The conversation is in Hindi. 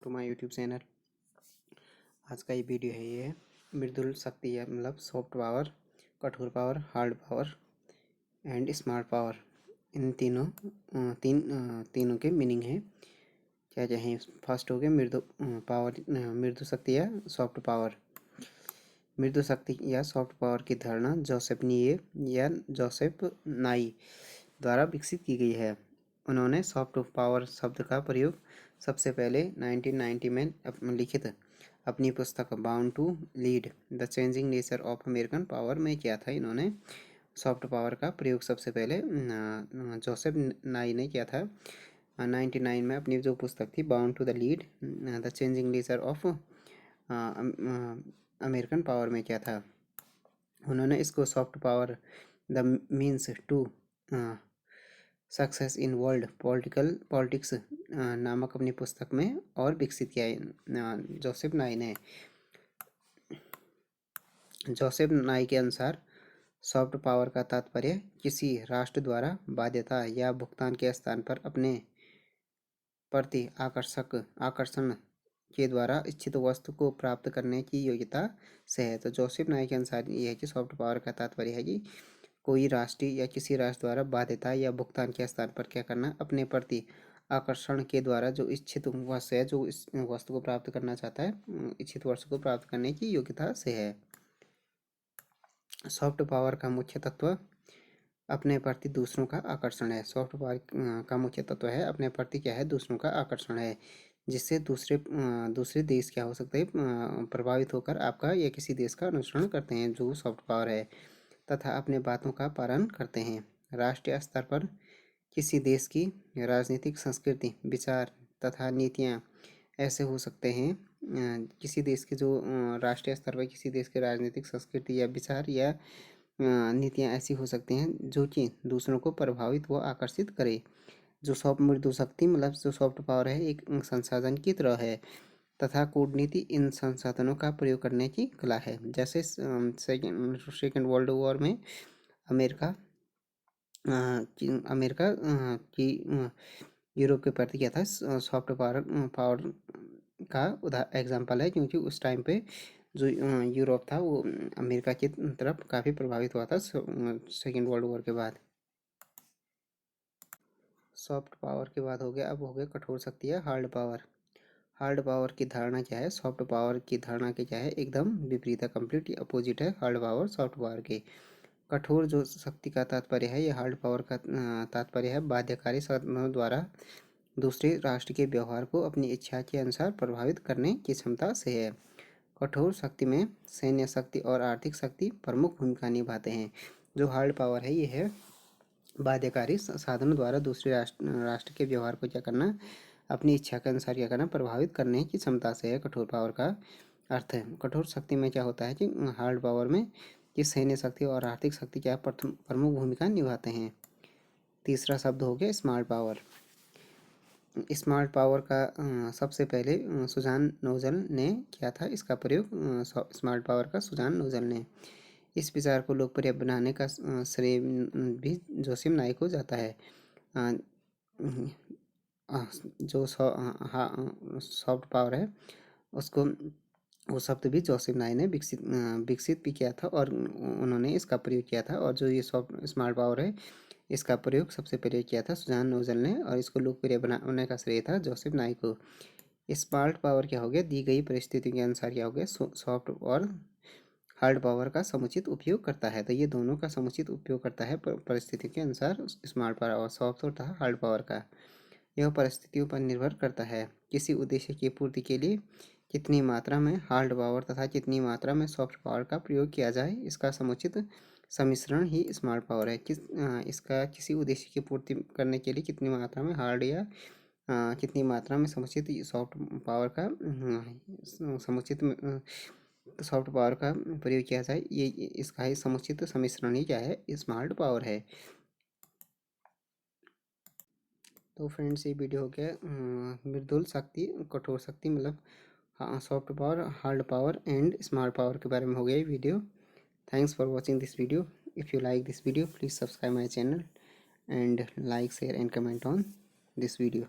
To my YouTube channel. आज का ये वीडियो है, ये मृदुल शक्ति है, मतलब सॉफ्ट पावर, कठोर power, hard power and smart power. इन तीनों के मीनिंग है, क्या क्या है। फर्स्ट हो गया मृदु पावर, मृदु शक्ति या सॉफ्ट पावर। मृदु शक्ति या सॉफ्ट पावर की धारणा जोसेफ निये या जोसेफ नाई द्वारा विकसित की गई है। उन्होंने सॉफ्ट पावर शब्द का प्रयोग सबसे पहले 1990 में लिखित अपनी पुस्तक bound to lead the changing nature of American power में किया था। इन्होंने सॉफ्ट पावर का प्रयोग सबसे पहले जोसेफ नाई ने किया था 99 में। अपनी जो पुस्तक थी bound to the lead the changing nature of American power में किया था। उन्होंने इसको soft power the means to success in world politics नामक अपनी पुस्तक में और विकसित किया है जोसेफ नाई ने। जोसेफ नाई के अनुसार सॉफ्ट पावर का तात्पर्य किसी राष्ट्र द्वारा बाध्यता या भुगतान के स्थान पर अपने प्रति आकर्षण के द्वारा इच्छित वस्तु को प्राप्त करने की योग्यता से है। तो जोसेफ नाई के अनुसार यह है कि सॉफ्ट पावर का तात्पर्य है कि कोई राष्ट्र या किसी राष्ट्र द्वारा बाध्यता या भुगतान के स्थान पर क्या करना, अपने प्रति आकर्षण के द्वारा जो इच्छित वस्तु है, जो इस वस्तु को प्राप्त करना चाहता है, इच्छित वस्तु को प्राप्त करने की योग्यता से है। सॉफ्ट पावर का मुख्य तत्व अपने प्रति दूसरों का आकर्षण है। सॉफ्ट पावर का मुख्य तत्व है अपने प्रति क्या है, दूसरों का आकर्षण है, जिससे दूसरे देश क्या हो सकते हैं, प्रभावित होकर आपका या किसी देश का अनुसरण करते हैं, जो सॉफ्ट पावर है, तथा अपने बातों का पालन करते हैं। राष्ट्रीय स्तर पर किसी देश की राजनीतिक संस्कृति, विचार तथा नीतियाँ ऐसे हो सकते हैं, किसी देश के जो राष्ट्रीय स्तर पर किसी देश की राजनीतिक संस्कृति या विचार या नीतियाँ ऐसी हो सकती हैं जो कि दूसरों को प्रभावित व आकर्षित करे। जो मृदु शक्ति मतलब जो सॉफ्ट पावर है, एक संसाधन की तरह है तथा कूटनीति इन संसाधनों का प्रयोग करने की कला है। जैसे सेकेंड वर्ल्ड वॉर में अमेरिका की यूरोप के प्रति क्या था, सॉफ्ट पावर का एग्जाम्पल है, क्योंकि उस टाइम पे जो यूरोप था वो अमेरिका की तरफ काफ़ी प्रभावित हुआ था सेकेंड वर्ल्ड वॉर के बाद। सॉफ्ट पावर के बाद हो गया, अब हो गया कठोर शक्ति या हार्ड पावर। हार्ड पावर की धारणा क्या है, सॉफ्ट पावर की धारणा की क्या है, एकदम विपरीत है, कंप्लीट अपोजिट है हार्ड पावर सॉफ्ट पावर के। कठोर जो शक्ति का तात्पर्य है, ये हार्ड पावर का तात्पर्य है बाध्यकारी साधनों द्वारा दूसरे राष्ट्र के व्यवहार को अपनी इच्छा के अनुसार प्रभावित करने की क्षमता से है। कठोर शक्ति में सैन्य शक्ति और आर्थिक शक्ति प्रमुख भूमिका निभाते हैं। जो हार्ड पावर है, ये है बाध्यकारी साधनों द्वारा दूसरे राष्ट्र के व्यवहार को क्या करना, अपनी इच्छा के अनुसार क्या करना, प्रभावित करने की क्षमता से है कठोर पावर का अर्थ है। कठोर शक्ति में क्या होता है कि हार्ड पावर में कि सैन्य शक्ति और आर्थिक शक्ति क्या प्रमुख भूमिका निभाते हैं। तीसरा शब्द हो गया स्मार्ट पावर। स्मार्ट पावर का सबसे पहले सुजान नोजल ने किया था इसका प्रयोग, स्मार्ट पावर का सुजान नोजल ने। इस विचार को लोकप्रिय बनाने का श्रेय भी जोसेफ नाई को जाता है। जो सॉफ्ट पावर है उसको, वो शब्द भी जोसेफ नाई ने विकसित भी किया था और उन्होंने इसका प्रयोग किया था। और जो ये स्मार्ट पावर है, इसका प्रयोग सबसे पहले किया था सुजान नोजल ने, और इसको लोकप्रिय बनाने का श्रेय था जोसेफ नाई को। स्मार्ट पावर क्या हो गया, दी गई परिस्थिति के अनुसार क्या हो गया, सॉफ्ट और हार्ड पावर का समुचित उपयोग करता है। तो ये दोनों का समुचित उपयोग करता है परिस्थिति के अनुसार स्मार्ट पावर, सॉफ्ट तथा हार्ड पावर का। यह परिस्थितियों पर निर्भर करता है किसी उद्देश्य की पूर्ति के लिए कितनी मात्रा में हार्ड पावर तथा कितनी मात्रा में सॉफ्ट पावर का प्रयोग किया जाए, इसका समुचित सम्मिश्रण ही स्मार्ट पावर है। इसका किसी उद्देश्य की पूर्ति करने के लिए कितनी मात्रा में हार्ड या कितनी मात्रा में समुचित सॉफ्ट पावर का समुचित सॉफ्ट पावर का प्रयोग किया जाए, ये इसका ही समुचित सम्मिश्रण ही क्या है, स्मार्ट पावर है। तो फ्रेंड्स, ये वीडियो हो गया मृदुल शक्ति, कठोर शक्ति, मतलब soft power, hard power and smart power के बारे में हो गया ये video. Thanks for watching this video. If you like this video, please subscribe my channel and like, share and comment on this video.